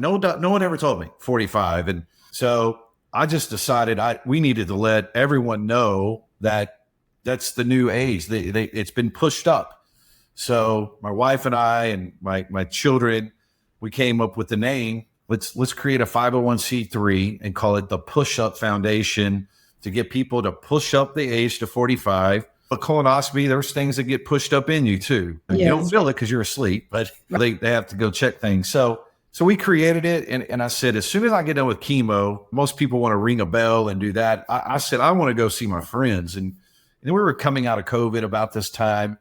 No one ever told me 45. And so I just decided we needed to let everyone know that that's the new age. It's been pushed up. So my wife and I and my children, we came up with the name. Let's create a 501c3 and call it the Push Up Foundation to get people to push up the age to 45. But colonoscopy, there's things that get pushed up in you too. Yes. You don't feel it because you're asleep, but they have to go check things. So we created it. And I said, as soon as I get done with chemo, most people want to ring a bell and do that. I said, I want to go see my friends. And we were coming out of COVID about this time.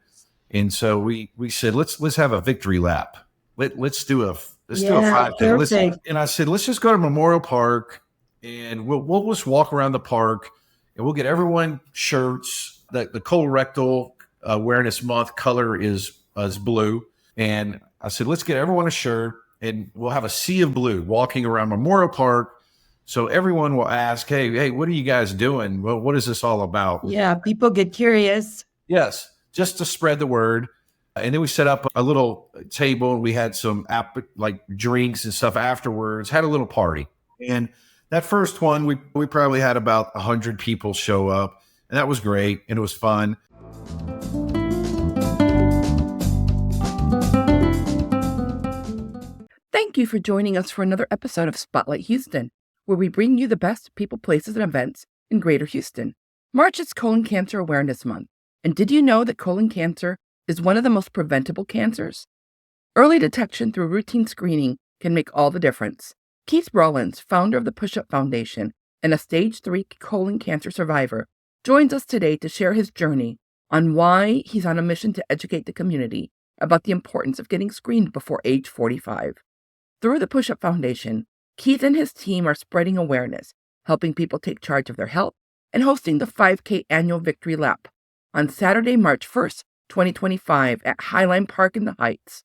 And so we said, let's have a victory lap. Let's do a 5K. And I said, let's just go to Memorial Park and we'll just walk around the park and we'll get everyone shirts. The colorectal awareness month color is blue. And I said, let's get everyone a shirt and we'll have a sea of blue walking around Memorial Park. So everyone will ask, hey, what are you guys doing? Well, what is this all about? Yeah, people get curious. Yes, just to spread the word. And then we set up a little table and we had some drinks and stuff afterwards, had a little party. And that first one, we probably had about 100 people show up. And that was great, and it was fun. Thank you for joining us for another episode of Spotlight Houston, where we bring you the best people, places, and events in Greater Houston. March is Colon Cancer Awareness Month. And did you know that colon cancer is one of the most preventable cancers? Early detection through routine screening can make all the difference. Keith Rollins, founder of the Push Up Foundation and a stage 3 colon cancer survivor, joins us today to share his journey on why he's on a mission to educate the community about the importance of getting screened before age 45. Through the Push Up Foundation, Keith and his team are spreading awareness, helping people take charge of their health, and hosting the 5K annual Victory Lap on Saturday, March 1st, 2025 at Highline Park in the Heights.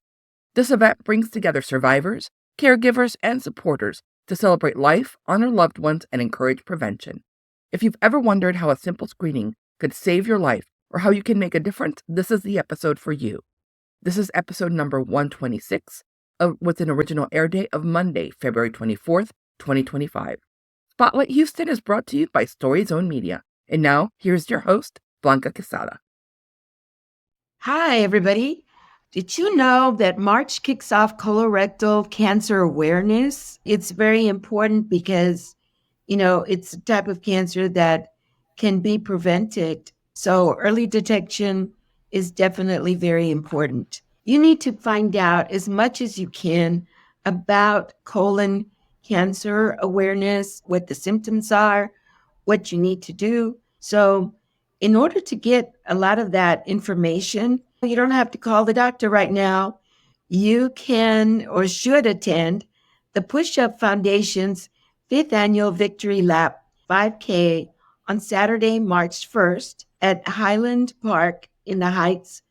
This event brings together survivors, caregivers, and supporters to celebrate life, honor loved ones, and encourage prevention. If you've ever wondered how a simple screening could save your life or how you can make a difference, this is the episode for you. This is episode number 126 with an original air date of Monday, February 24th, 2025. Spotlight Houston is brought to you by Story Zone Media. And now, here's your host, Blanca Quezada. Hi, everybody. Did you know that March kicks off colorectal cancer awareness? It's very important because it's a type of cancer that can be prevented. So early detection is definitely very important. You need to find out as much as you can about colon cancer awareness, what the symptoms are, what you need to do. So in order to get a lot of that information, you don't have to call the doctor right now. You can or should attend the Push Up Foundation's 5th Annual Victory Lap 5K on Saturday, March 1st at Highland Park in the Heights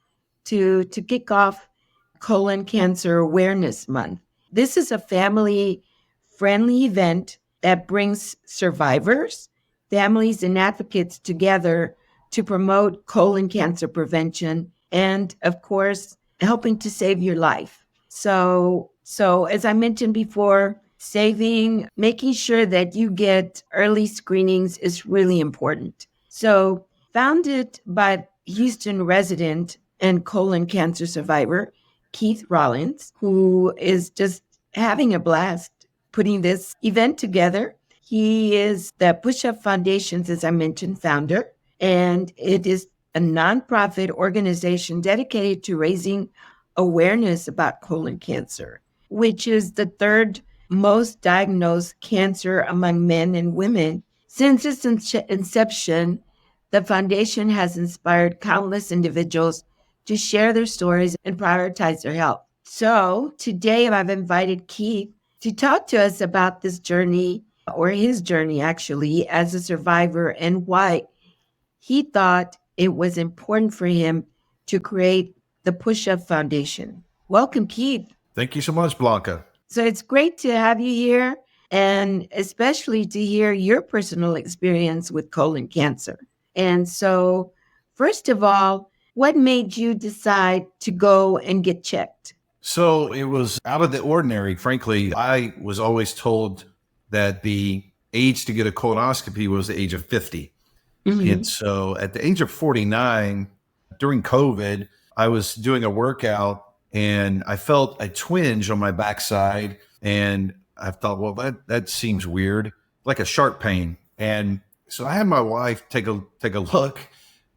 to kick off Colon Cancer Awareness Month. This is a family-friendly event that brings survivors, families, and advocates together to promote colon cancer prevention and, of course, helping to save your life. So as I mentioned before, making sure that you get early screenings is really important. So founded by Houston resident and colon cancer survivor, Keith Rollins, who is just having a blast putting this event together. He is the Push Up Foundation's, as I mentioned, founder, and it is a nonprofit organization dedicated to raising awareness about colon cancer, which is the third most diagnosed cancer among men and women. Since its inception, the foundation has inspired countless individuals to share their stories and prioritize their health. So today I've invited Keith to talk to us about this journey, or his journey actually, as a survivor and why he thought it was important for him to create the Push Up Foundation. Welcome, Keith. Thank you so much, Blanca. So it's great to have you here, and especially to hear your personal experience with colon cancer. And so, first of all, what made you decide to go and get checked? So it was out of the ordinary. Frankly, I was always told that the age to get a colonoscopy was the age of 50. And Mhm. so at the age of 49, during COVID, I was doing a workout and I felt a twinge on my backside. And I thought, well, that seems weird, like a sharp pain. And so I had my wife take a look,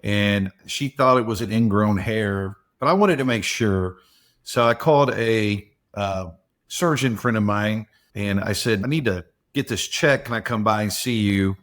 and she thought it was an ingrown hair, but I wanted to make sure. So I called a surgeon friend of mine, and I said, I need to get this checked. Can I come by and see you?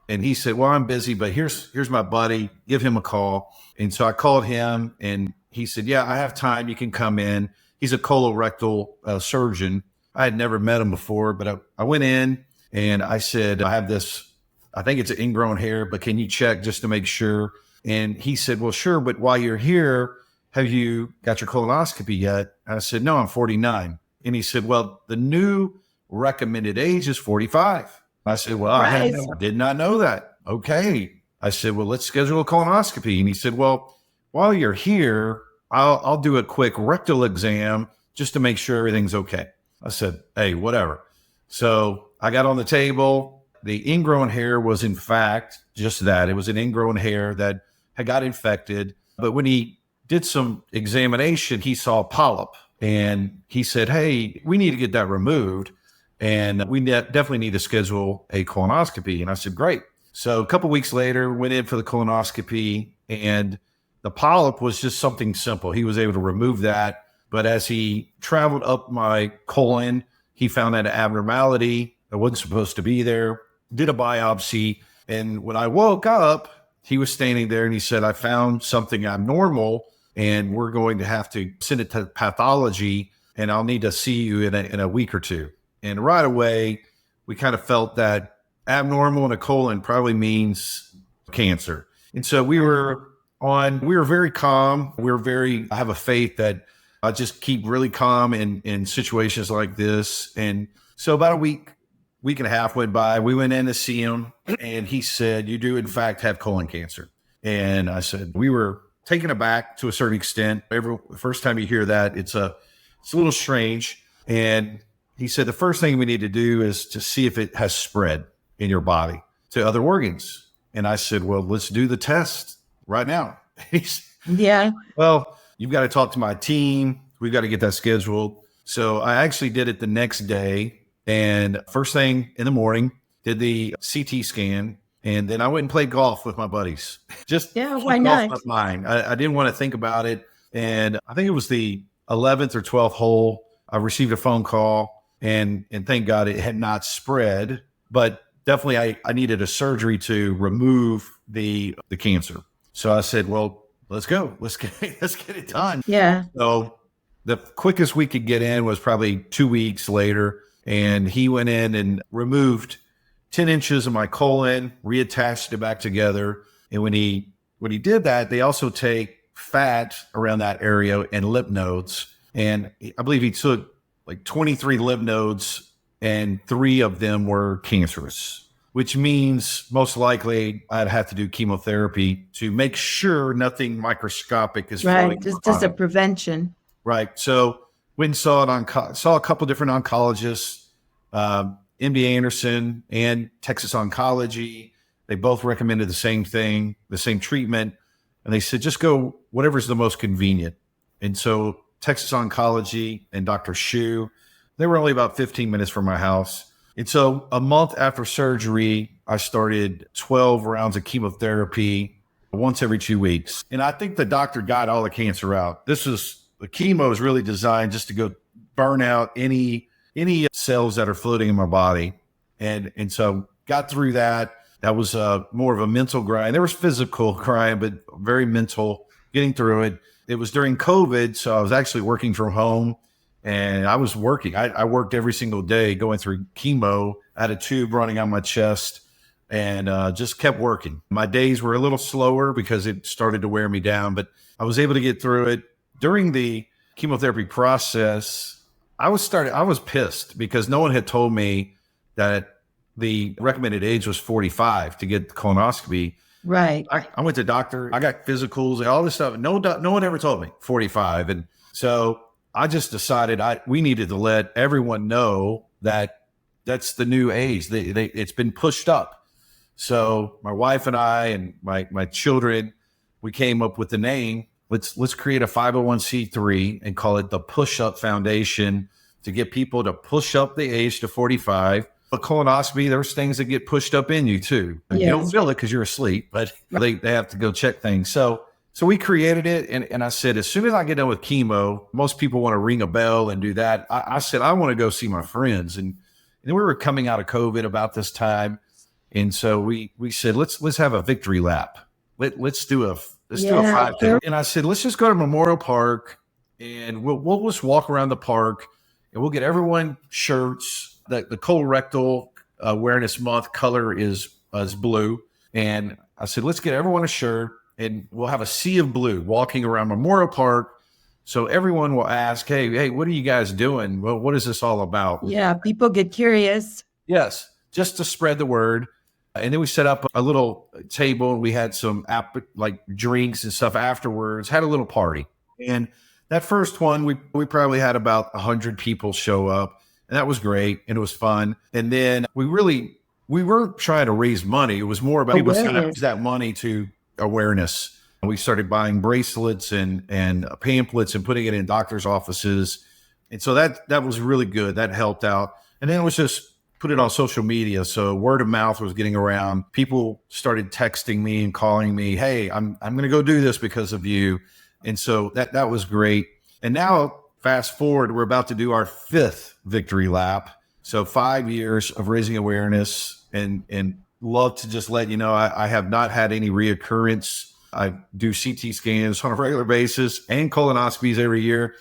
And he said, well, I'm busy, but here's my buddy. Give him a call. And so I called him, and he said, yeah, I have time. You can come in. He's a colorectal surgeon. I had never met him before, but I went in and I said, I have this, I think it's an ingrown hair, but can you check just to make sure? And he said, well, sure. But while you're here, have you got your colonoscopy yet? And I said, no, I'm 49. And he said, well, the new recommended age is 45. I said, well, I Surprise. did not know that. Okay. I said, well, let's schedule a colonoscopy. And he said, well, while you're here, I'll do a quick rectal exam just to make sure everything's okay. I said, hey, whatever. So I got on the table. The ingrown hair was, in fact, just that. It was an ingrown hair that had got infected. But when he did some examination, he saw a polyp. And he said, hey, we need to get that removed. And we definitely need to schedule a colonoscopy. And I said, great. So a couple of weeks later, went in for the colonoscopy, and the polyp was just something simple. He was able to remove that. But as he traveled up my colon, he found that abnormality that wasn't supposed to be there, did a biopsy. And when I woke up, he was standing there and he said, I found something abnormal, and we're going to have to send it to pathology, and I'll need to see you in a week or two. And right away, we kind of felt that abnormal in a colon probably means cancer. And so we were very calm. I have a faith that I just keep really calm in situations like this. And so about a week and a half went by. We went in to see him, and he said, you do in fact have colon cancer. And I said, we were taken aback to a certain extent. The first time you hear that, it's a little strange. And he said, the first thing we need to do is to see if it has spread in your body to other organs. And I said, well, let's do the test right now. Yeah. Well, you've got to talk to my team. We've got to get that scheduled. So I actually did it the next day. And first thing in the morning, did the CT scan. And then I went and played golf with my buddies. Just Why keep not? off my mind. I didn't want to think about it. And I think it was the 11th or 12th hole. I received a phone call, and thank God it had not spread. But definitely I needed a surgery to remove the cancer. So I said, well, let's go. Let's get it done. Yeah. So the quickest we could get in was probably 2 weeks later. And he went in and removed 10 inches of my colon, reattached it back together. And when he did that, they also take fat around that area and lymph nodes. And I believe he took like 23 lymph nodes, and 3 of them were cancerous, which means most likely I'd have to do chemotherapy to make sure nothing microscopic is Right. floating. Just a prevention. Right. So went and saw a couple different oncologists, MD Anderson and Texas Oncology. They both recommended the same thing, the same treatment. And they said, just go whatever's the most convenient. And so Texas Oncology and Dr. Shu, they were only about 15 minutes from my house. And so a month after surgery, I started 12 rounds of chemotherapy once every 2 weeks. And I think the doctor got all the cancer out. The chemo is really designed just to go burn out any cells that are floating in my body. And so got through that. That was more of a mental grind. There was physical grind, but very mental, getting through it. It was during COVID, so I was actually working from home, and I was working. I worked every single day going through chemo. I had a tube running on my chest, and just kept working. My days were a little slower because it started to wear me down, but I was able to get through it. During the chemotherapy process, I was pissed because no one had told me that the recommended age was 45 to get the colonoscopy. Right. I went to doctor. I got physicals and all this stuff. No one ever told me 45. And so I just decided we needed to let everyone know that that's the new age. It's been pushed up. So my wife and I and my children, we came up with the name. Let's create a 501c3 and call it the Push Up Foundation to get people to push up the age to 45. A colonoscopy, there's things that get pushed up in you too. Yes. You don't feel it because you're asleep, but they have to go check things. So we created it. And I said, as soon as I get done with chemo, most people want to ring a bell and do that. I said, I want to go see my friends. And we were coming out of COVID about this time. And so we said, let's have a victory lap. Let's do a 5K. And I said, let's just go to Memorial Park and we'll just walk around the park and we'll get everyone shirts. The colorectal awareness month color is blue. And I said, let's get everyone a shirt and we'll have a sea of blue walking around Memorial Park. So everyone will ask, hey, what are you guys doing? Well, what is this all about? Yeah, people get curious. Yes, just to spread the word. And then we set up a little table and we had some drinks and stuff afterwards, had a little party. And that first one, we probably had about 100 people show up. And that was great. And it was fun. And then we weren't trying to raise money. It was more about people to use that money to awareness. And we started buying bracelets and pamphlets and putting it in doctors' offices. And so that was really good. That helped out. And then it was just put it on social media. So word of mouth was getting around. People started texting me and calling me, hey, I'm going to go do this because of you. And so that was great. And now fast forward, we're about to do our 5th victory lap. So 5 years of raising awareness and love to just let you know, I have not had any reoccurrence. I do CT scans on a regular basis and colonoscopies every year.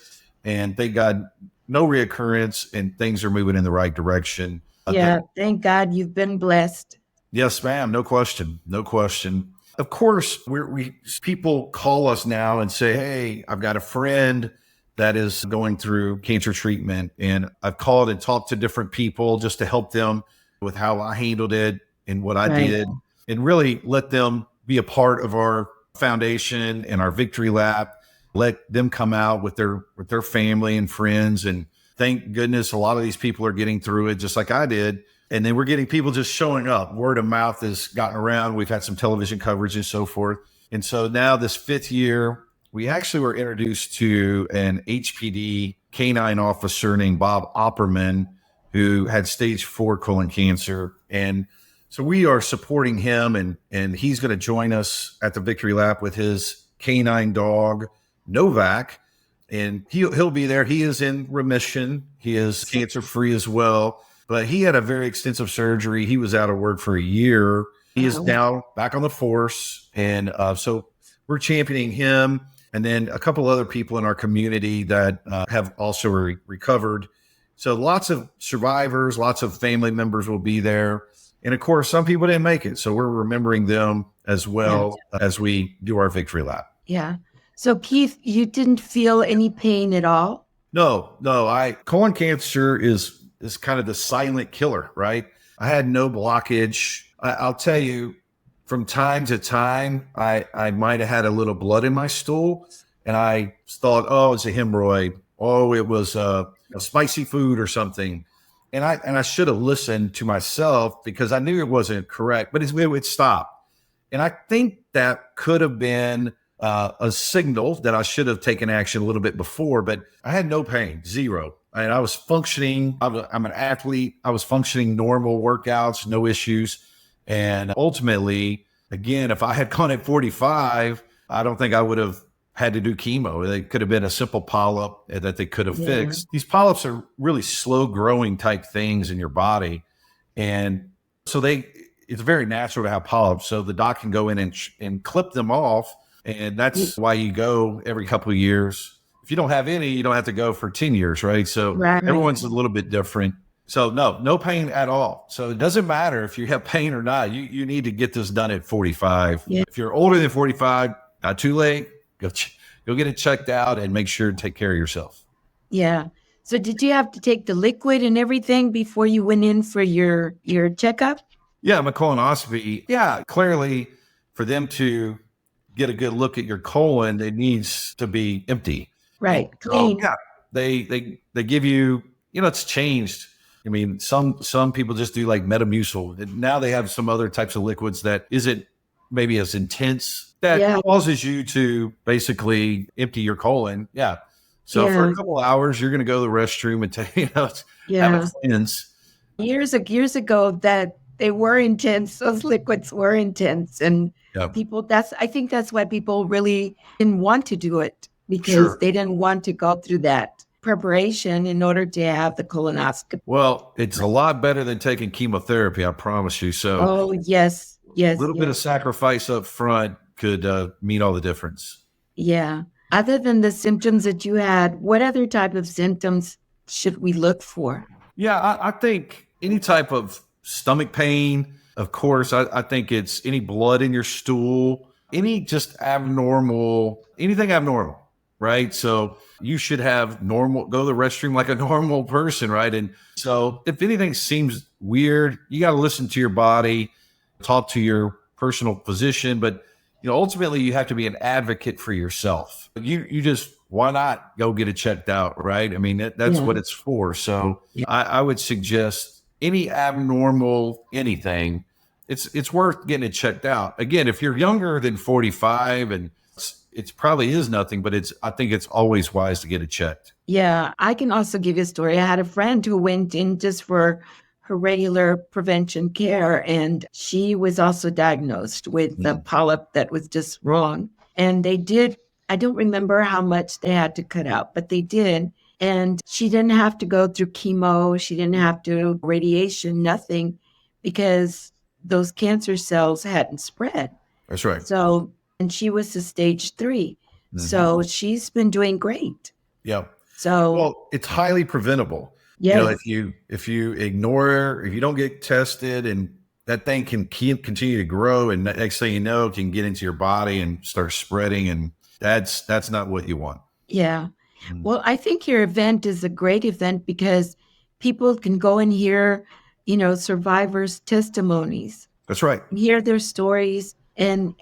And thank God, no reoccurrence and things are moving in the right direction. Yeah, thank God you've been blessed. Yes, ma'am. No question. No question. Of course, people call us now and say, hey, I've got a friend that is going through cancer treatment. And I've called and talked to different people just to help them with how I handled it and what I did, and really let them be a part of our foundation and our victory lap. Let them come out with their family and friends. And thank goodness a lot of these people are getting through it just like I did. And then we're getting people just showing up. Word of mouth has gotten around. We've had some television coverage and so forth. And so now this 5th year, we actually were introduced to an HPD canine officer named Bob Opperman, who had stage 4 colon cancer. And so we are supporting him, and he's going to join us at the victory lap with his canine dog, Novak. And he'll be there. He is in remission. He is cancer free as well, but he had a very extensive surgery. He was out of work for a year. He is now back on the force. And so we're championing him. And then a couple other people in our community that have also recovered. So lots of survivors, lots of family members will be there. And of course, some people didn't make it. So we're remembering them as well as we do our victory lap. Yeah. So Keith, you didn't feel any pain at all? No. Colon cancer is kind of the silent killer, right? I had no blockage. I'll tell you, from time to time, I might have had a little blood in my stool, and I thought, oh, it's a hemorrhoid. Oh, it was a spicy food or something. And I should have listened to myself because I knew it wasn't correct, but it would stop. And I think that could have been a signal that I should have taken action a little bit before, but I had no pain, zero. And I was functioning. I'm an athlete. I was functioning normal workouts, no issues. And ultimately, again, if I had gone at 45, I don't think I would have had to do chemo. They could have been a simple polyp that they could have fixed. These polyps are really slow growing type things in your body. And so it's very natural to have polyps. So the doc can go in and clip them off. And that's why you go every couple of years. If you don't have any, you don't have to go for 10 years, right? So everyone's a little bit different. So no pain at all. So it doesn't matter if you have pain or not. You need to get this done at 45. Yeah. If you're older than 45, not too late. Go get it checked out and make sure to take care of yourself. Yeah. So did you have to take the liquid and everything before you went in for your checkup? Yeah, my colonoscopy. Yeah, clearly for them to get a good look at your colon, it needs to be empty. Right. Clean. They give you, it's changed. I mean, some people just do like Metamucil. And now they have some other types of liquids that isn't maybe as intense that Yeah. causes you to basically empty your colon. Yeah. So for Yeah. a couple of hours, you're going to go to the restroom and have a Yeah. cleanse. Years ago that they were intense. Those liquids were intense. And Yeah, I think that's why people really didn't want to do it because sure. they didn't want to go through that preparation in order to have the colonoscopy. Well, it's a lot better than taking chemotherapy, I promise you. So Oh, yes. a Yes. little bit of Yes. sacrifice up front could mean all the difference. Yeah. Other than the symptoms that you had, what other type of symptoms should we look for? Yeah, I think any type of stomach pain, of course, I think it's any blood in your stool, any just anything abnormal, right? So you should have go to the restroom like a normal person, right? And so if anything seems weird, you got to listen to your body, talk to your personal physician, but ultimately you have to be an advocate for yourself. You just, why not go get it checked out, right? I mean, that's Yeah. what it's for. So Yeah. I would suggest any abnormal anything, it's worth getting it checked out. Again, if you're younger than 45, and it probably is nothing, but I think it's always wise to get it checked. Yeah, I can also give you a story. I had a friend who went in just for her regular prevention care, and she was also diagnosed with a polyp that was just wrong. And I don't remember how much they had to cut out, but they did. And she didn't have to go through chemo. She didn't have to radiation, nothing, because those cancer cells hadn't spread. That's right. So, and she was to stage 3. So she's been doing great. Yeah. So, Well, it's highly preventable. yes. If you ignore, if you don't get tested, and that thing can continue to grow, and next thing you know, it can get into your body and start spreading, and that's not what you want. Yeah. Well, I think your event is a great event because people can go and hear, survivors' testimonies, That's right. hear their stories, and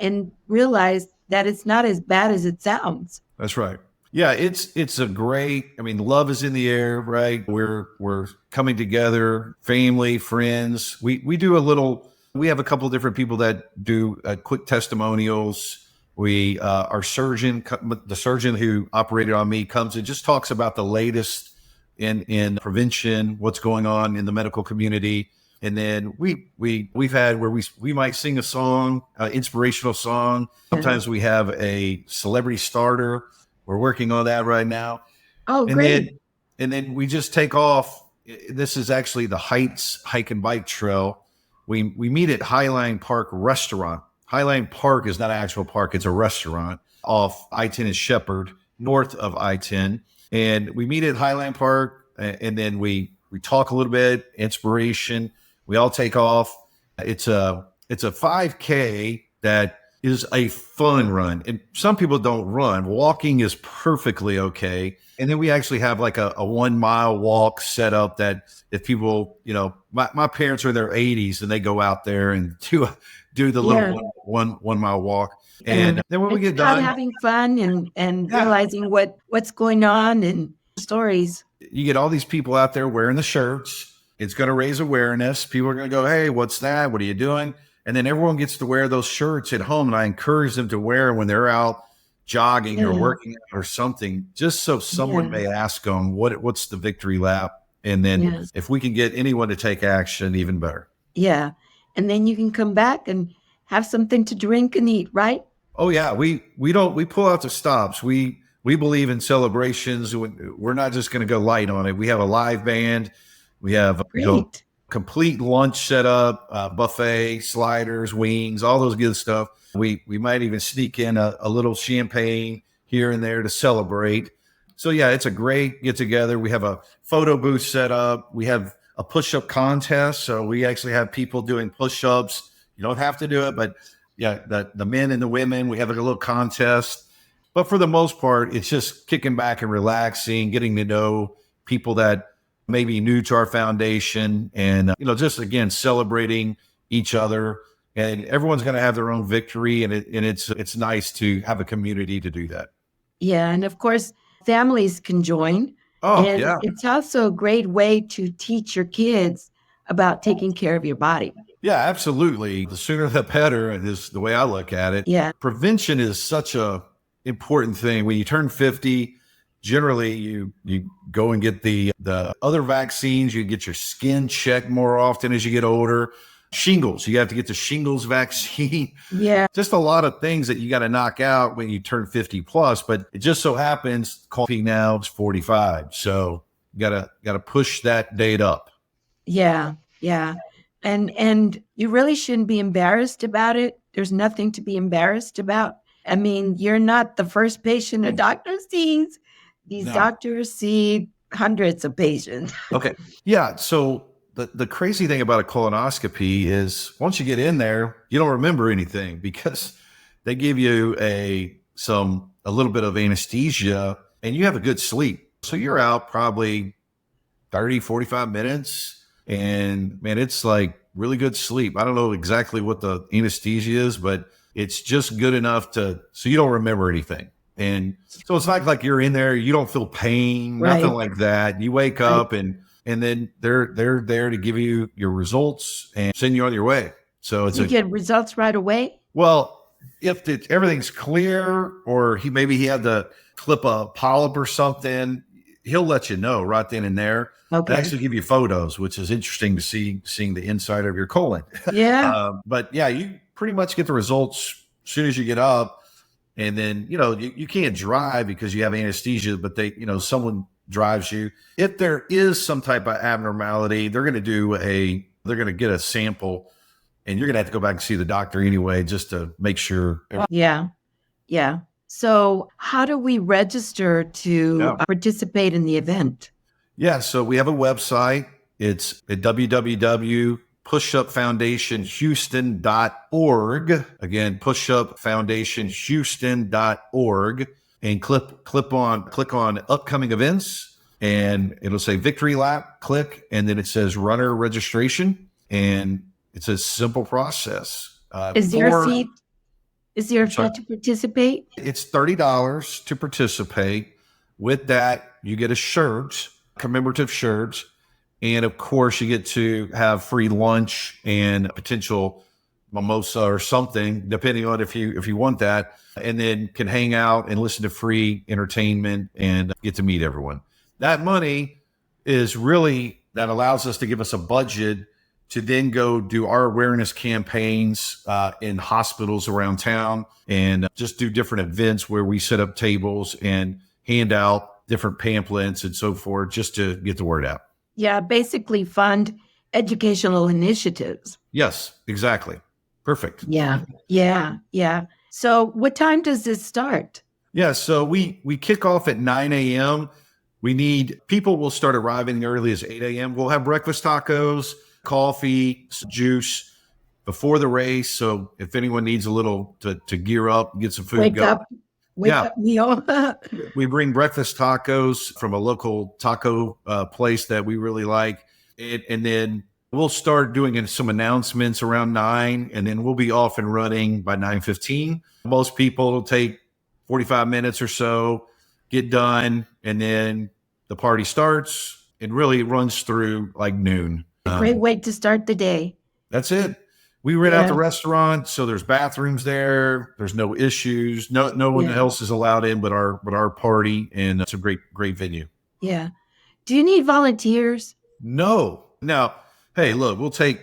realize that it's not as bad as it sounds. That's right. Yeah, it's a great. I mean, love is in the air, right? We're coming together, family, friends. We do a little. We have a couple of different people that do quick testimonials. Our surgeon, the surgeon who operated on me, comes and just talks about the latest in prevention, what's going on in the medical community. And then we've had where we might sing a song, inspirational song. Sometimes we have a celebrity starter. We're working on that right now. Oh, And great. then we just take off. This is actually the Heights Hike and Bike Trail. We meet at Highline Park Restaurant. Highline Park is not an actual park; it's a restaurant off I-10 and Shepherd, north of I-10. And we meet at Highline Park, and then we talk a little bit, inspiration. We all take off. It's a 5K that is a fun run. And some people don't run. Walking is perfectly okay. And then we actually have like a 1 mile walk set up that if people, my parents are in their 80s and they go out there and do the Yeah. little 1 mile walk. And then when we It's get about done, having fun and Yeah. realizing what's going on and stories. you get all these people out there wearing the shirts. It's going to raise awareness. People are going to go, hey, what's that? What are you doing? And then everyone gets to wear those shirts at home. And I encourage them to wear when they're out jogging or Yeah. working out or something, just so someone Yeah. may ask them, what's the victory lap? And then Yes. if we can get anyone to take action, even better. Yeah. And then you can come back and have something to drink and eat, right? Oh yeah, we pull out the stops. We believe in celebrations. We're not just going to go light on it. We have a live band. We have Great. complete lunch set up, buffet, sliders, wings, all those good stuff. We might even sneak in a little champagne here and there to celebrate. So yeah, it's a great get together. We have a photo booth set up. We have a push-up contest. So we actually have people doing push-ups. You don't have to do it, but yeah, the men and the women, we have like a little contest. But for the most part, it's just kicking back and relaxing, getting to know people that may be new to our foundation, and just again celebrating each other. And everyone's going to have their own victory, and it's nice to have a community to do that. Yeah. And of course, families can join. Oh, And yeah. it's also a great way to teach your kids about taking care of your body. Yeah, absolutely. The sooner the better is the way I look at it. Yeah. Prevention is such a important thing. When you turn 50, generally you go and get the other vaccines. You get your skin checked more often as you get older. Shingles, you have to get the shingles vaccine. Yeah. Just a lot of things that you got to knock out when you turn 50 plus. But it just so happens coffee now is 45. So you gotta push that date up. Yeah. Yeah. And you really shouldn't be embarrassed about it. There's nothing to be embarrassed about. I mean, you're not the first patient a doctor sees. These No. doctors see hundreds of patients. Okay. Yeah. So the crazy thing about a colonoscopy is once you get in there, you don't remember anything because they give you a little bit of anesthesia and you have a good sleep. So you're out probably 30, 45 minutes. And man, it's like really good sleep. I don't know exactly what the anesthesia is, but it's just good enough so you don't remember anything. And so it's not like you're in there, you don't feel pain, nothing Right. like that. You wake up and then they're there to give you your results and send you on your way. So it's You get results right away. well, if everything's clear or maybe he had to clip a polyp or something, he'll let you know right then and there. Okay. They actually give you photos, which is interesting to seeing the inside of your colon. Yeah. But yeah, you pretty much get the results as soon as you get up. And then, you can't drive because you have anesthesia, but someone drives you. If there is some type of abnormality, they're going to get a sample and you're going to have to go back and see the doctor anyway, just to make sure. Yeah. Yeah. So how do we register to participate in the event? Yeah, so we have a website. It's at www.pushupfoundationhouston.org. Again, pushupfoundationhouston.org, and click on upcoming events, and it'll say Victory Lap. Click, and then it says runner registration, and it's a simple process. Is there a fee? Is there a fee to participate? It's $30 to participate. With that, you get a shirt, commemorative shirts, and of course you get to have free lunch and a potential mimosa or something, depending on if you want that, and then can hang out and listen to free entertainment and get to meet everyone. That money is really that allows us to give us a budget to then go do our awareness campaigns in hospitals around town and just do different events where we set up tables and hand out different pamphlets and so forth, just to get the word out. Yeah, basically fund educational initiatives. Yes, exactly. Perfect. Yeah. So what time does this start? Yeah, so we kick off at 9 a.m. People will start arriving early as 8 a.m. We'll have breakfast tacos, coffee, juice before the race. So if anyone needs a little to gear up, get some food. Wake up meal. We bring breakfast tacos from a local taco place that we really like. And then we'll start doing some announcements around 9, and then we'll be off and running by 9:15. Most people, it'll take 45 minutes or so, get done, and then the party starts and really runs through like noon. Great way to start the day. That's it. We rent out the restaurant, so there's bathrooms there. There's no issues. No one else is allowed in but our party, and it's a great venue. Yeah. Do you need volunteers? No. Now, hey, look, we'll take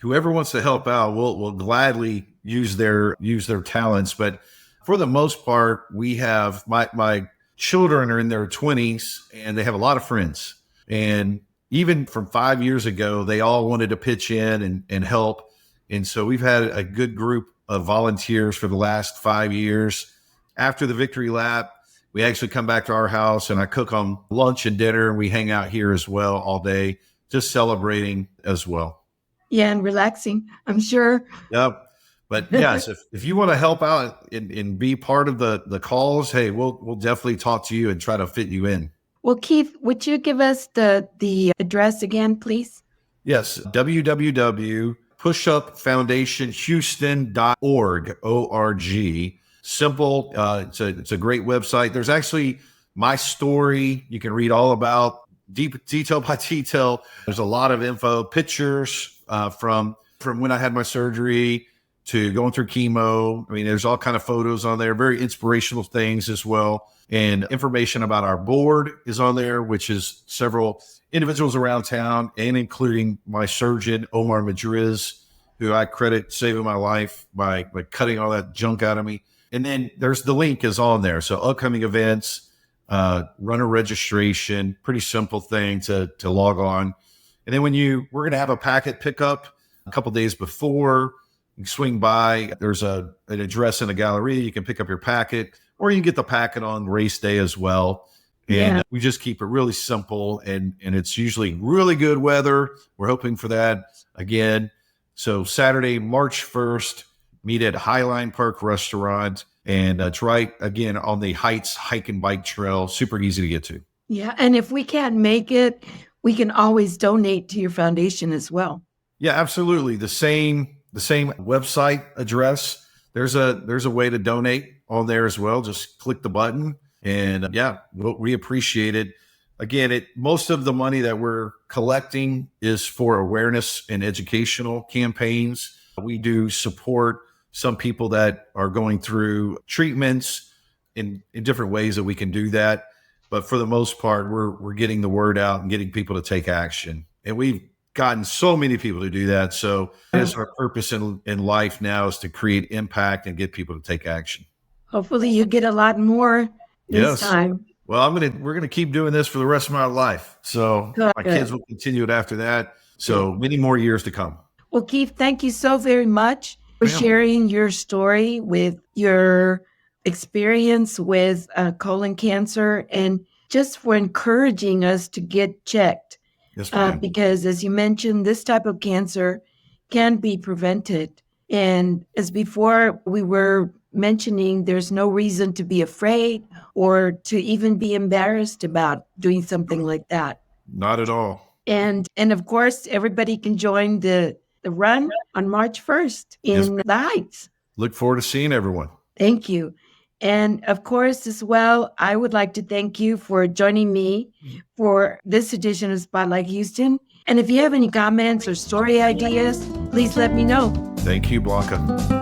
whoever wants to help out. We'll gladly use their talents, but for the most part, we have my children are in their 20s and they have a lot of friends. And even from 5 years ago, they all wanted to pitch in and help. And so we've had a good group of volunteers for the last 5 years. After the victory lap, we actually come back to our house and I cook them lunch and dinner, and we hang out here as well all day, just celebrating as well. Yeah, and relaxing, I'm sure. Yep. But yes, if you want to help out and be part of the calls, hey, we'll definitely talk to you and try to fit you in. Well, Keith, would you give us the address again, please? Yes, www.pushupfoundationhouston.org, O-R-G. Simple. It's a great website. There's actually my story. You can read all about detail by detail. There's a lot of info, pictures from when I had my surgery to going through chemo. I mean, there's all kind of photos on there, very inspirational things as well. And information about our board is on there, which is several individuals around town, and including my surgeon, Omar Madriz, who I credit saving my life by cutting all that junk out of me. And then there's the link is on there. So upcoming events, runner registration, pretty simple thing to log on. And then we're going to have a packet pickup a couple days before. You can swing by. There's an address in the gallery. You can pick up your packet, or you can get the packet on race day as well. And we just keep it really simple. And it's usually really good weather. We're hoping for that again. So Saturday, March 1st, meet at Highline Park Restaurant. And it's right, again, on the Heights Hike and Bike Trail. Super easy to get to. Yeah. And if we can't make it, we can always donate to your foundation as well. Yeah, absolutely. The same website address. There's a way to donate on there as well. Just click the button, and we appreciate it. Again, most of the money that we're collecting is for awareness and educational campaigns. We do support some people that are going through treatments in different ways that we can do that. But for the most part, we're getting the word out and getting people to take action. And we've gotten so many people to do that. So that's our purpose in life now, is to create impact and get people to take action. Hopefully you get a lot more this time. Well, we're going to keep doing this for the rest of my life. So my kids will continue it after that. So many more years to come. Well, Keith, thank you so very much for sharing your story with your experience with colon cancer, and just for encouraging us to get checked. Yes, ma'am. Because as you mentioned, this type of cancer can be prevented. And as before we were mentioning, there's no reason to be afraid or to even be embarrassed about doing something like that. Not at all. And of course, everybody can join the run on March 1st in the Heights. Look forward to seeing everyone. Thank you. And of course, as well, I would like to thank you for joining me for this edition of Spotlight Houston. And if you have any comments or story ideas, please let me know. Thank you, Blanca.